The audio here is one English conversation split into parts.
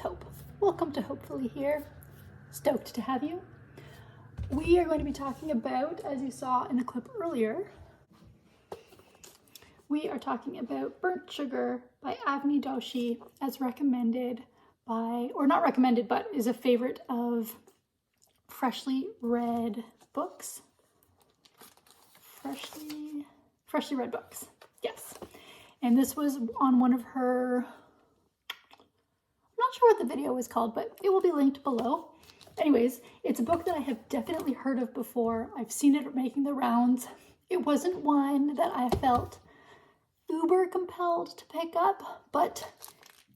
Hope. Welcome to Hopefully Here. Stoked to have you. We are going to be talking about, as you saw in the clip earlier, we are talking about Burnt Sugar by Avni Doshi, as recommended by, or not recommended, but is a favorite of Freshly Read Books. Freshly Read Books, yes. And this was on one of her, I'm not sure what the video was called, but it will be linked below. Anyways, it's a book that I have definitely heard of before. I've seen it making the rounds. It wasn't one that I felt uber compelled to pick up, but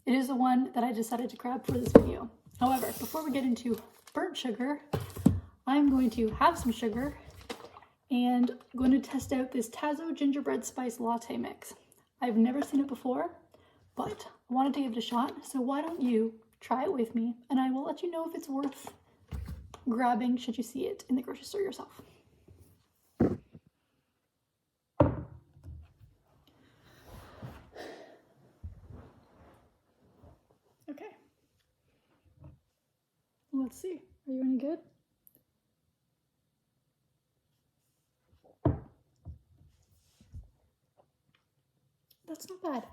it is the one that I decided to grab for this video. However, before we get into Burnt Sugar, I'm going to have some sugar and I'm going to test out this Tazo gingerbread spice latte mix. I've never seen it before, but I wanted to give it a shot, so why don't you try it with me, and I will let you know if it's worth grabbing should you see it in the grocery store yourself. Okay. Let's see. Are you any good? That's not bad.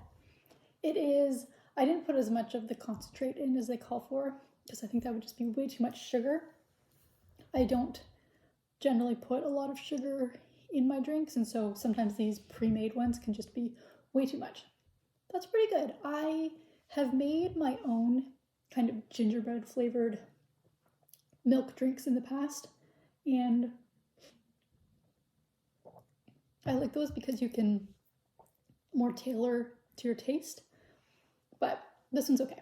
It is, I didn't put as much of the concentrate in as they call for, because I think that would just be way too much sugar. I don't generally put a lot of sugar in my drinks, and so sometimes these pre-made ones can just be way too much. That's pretty good. I have made my own kind of gingerbread flavored milk drinks in the past, and I like those because you can more tailor to your taste, but this one's okay.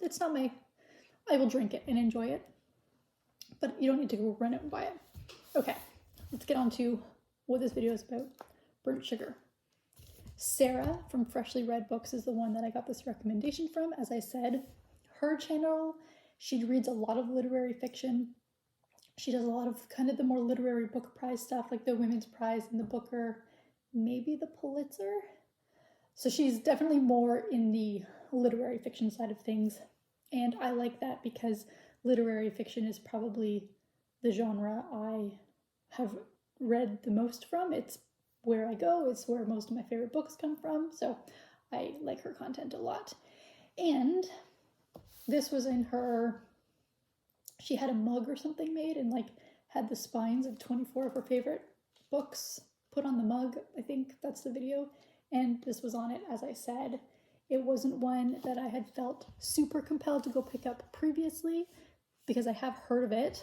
It's not my, I will drink it and enjoy it, but you don't need to go run out and buy it. Okay, let's get on to what this video is about. Burnt Sugar. Sarah from Freshly Read Books is the one that I got this recommendation from. As I said, her channel, she reads a lot of literary fiction. She does a lot of kind of the more literary book prize stuff, like the Women's Prize and the Booker, maybe the Pulitzer. So she's definitely more in the literary fiction side of things. And I like that because literary fiction is probably the genre I have read the most from. It's where I go. It's where most of my favorite books come from. So I like her content a lot. And this was in her, she had a mug or something made and like had the spines of 24 of her favorite books put on the mug. I think that's the video. And this was on it, as I said. It wasn't one that I had felt super compelled to go pick up previously because I have heard of it,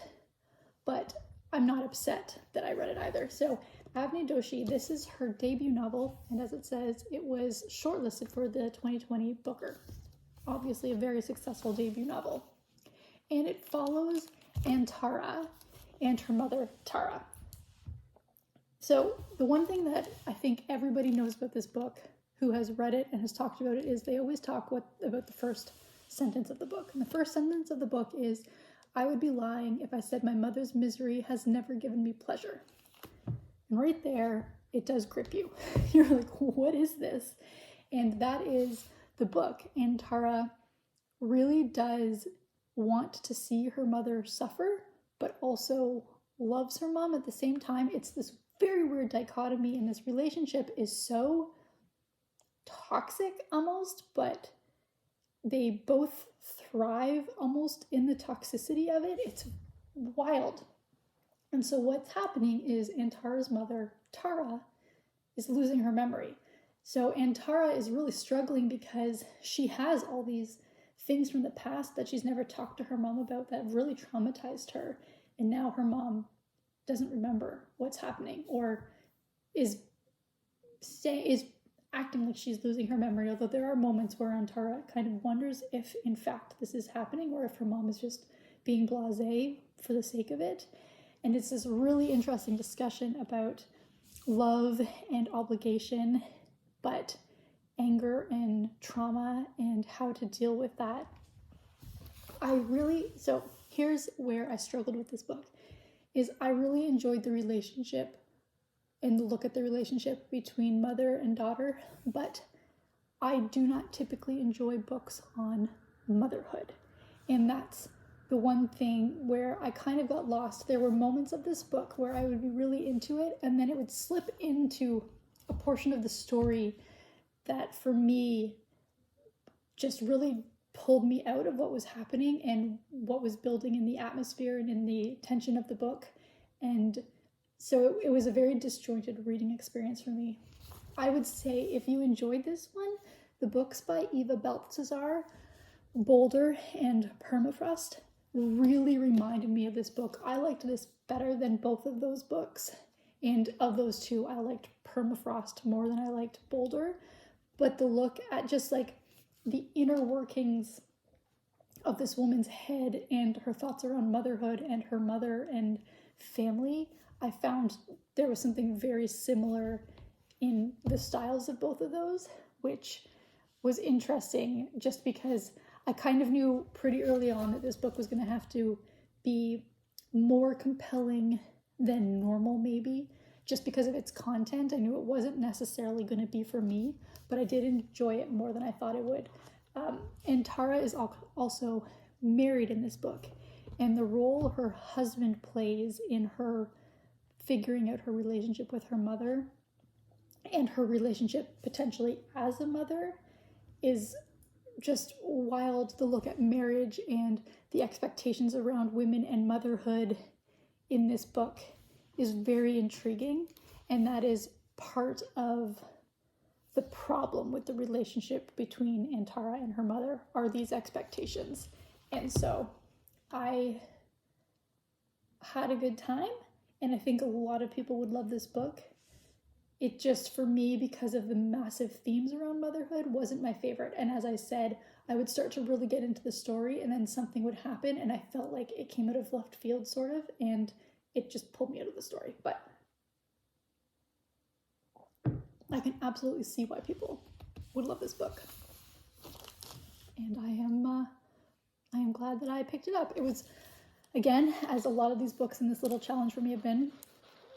but I'm not upset that I read it either. So Avni Doshi, this is her debut novel, and as it says, it was shortlisted for the 2020 Booker. Obviously a very successful debut novel. And it follows Antara and her mother, Tara. So the one thing that I think everybody knows about this book who has read it and has talked about it is they always talk about the first sentence of the book. And the first sentence of the book is, "I would be lying if I said my mother's misery has never given me pleasure." And right there, it does grip you. You're like, what is this? And that is the book. And Tara really does want to see her mother suffer, but also loves her mom at the same time. It's this very weird dichotomy, and this relationship is so toxic almost, but they both thrive almost in the toxicity of it. It's wild. And so what's happening is Antara's mother, Tara, is losing her memory. So Antara is really struggling because she has all these things from the past that she's never talked to her mom about that really traumatized her. And now her mom doesn't remember what's happening or is acting like she's losing her memory, although there are moments where Antara kind of wonders if in fact this is happening or if her mom is just being blasé for the sake of it. And it's this really interesting discussion about love and obligation, but anger and trauma and how to deal with that. So here's where I struggled with this book, is I really enjoyed the relationship and look at the relationship between mother and daughter, but I do not typically enjoy books on motherhood. And that's the one thing where I kind of got lost. There were moments of this book where I would be really into it, and then it would slip into a portion of the story that for me just really pulled me out of what was happening and what was building in the atmosphere and in the tension of the book. And so it was a very disjointed reading experience for me. I would say if you enjoyed this one, the books by Eva Baltzar, Boulder and Permafrost, really reminded me of this book. I liked this better than both of those books. And of those two, I liked Permafrost more than I liked Boulder. But the look at just like the inner workings of this woman's head and her thoughts around motherhood and her mother and family, I found there was something very similar in the styles of both of those, which was interesting just because I kind of knew pretty early on that this book was going to have to be more compelling than normal, maybe, just because of its content. I knew it wasn't necessarily going to be for me, but I did enjoy it more than I thought it would. And Tara is also married in this book, and the role her husband plays in her figuring out her relationship with her mother and her relationship potentially as a mother is just wild. The look at marriage and the expectations around women and motherhood in this book is very intriguing, and that is part of the problem with the relationship between Antara and her mother are these expectations. And so I had a good time, and I think a lot of people would love this book. It just, for me, because of the massive themes around motherhood, wasn't my favorite. And as I said, I would start to really get into the story, and then something would happen, and I felt like it came out of left field, sort of, and it just pulled me out of the story. But I can absolutely see why people would love this book. And I am glad that I picked it up. It was, again, as a lot of these books in this little challenge for me have been,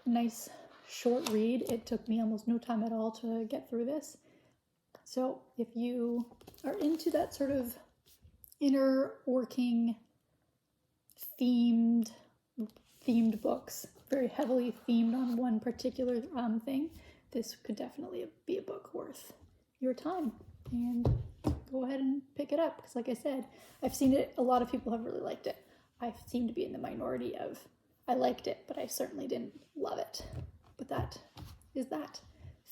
nice short read. It took me almost no time at all to get through this. So if you are into that sort of inner working themed books, very heavily themed on one particular thing, this could definitely be a book worth your time. And go ahead and pick it up, because like I said, I've seen it, a lot of people have really liked it. I seem to be in the minority of I liked it, but I certainly didn't love it. But that is that.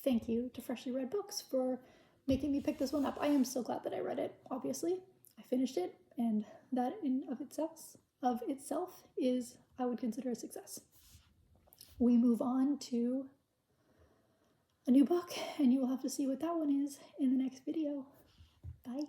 Thank you to Freshly Read Books for making me pick this one up. I am so glad that I read it, obviously. I finished it, and that in of itself is, I would consider, a success. We move on to a new book, and you will have to see what that one is in the next video. Bye.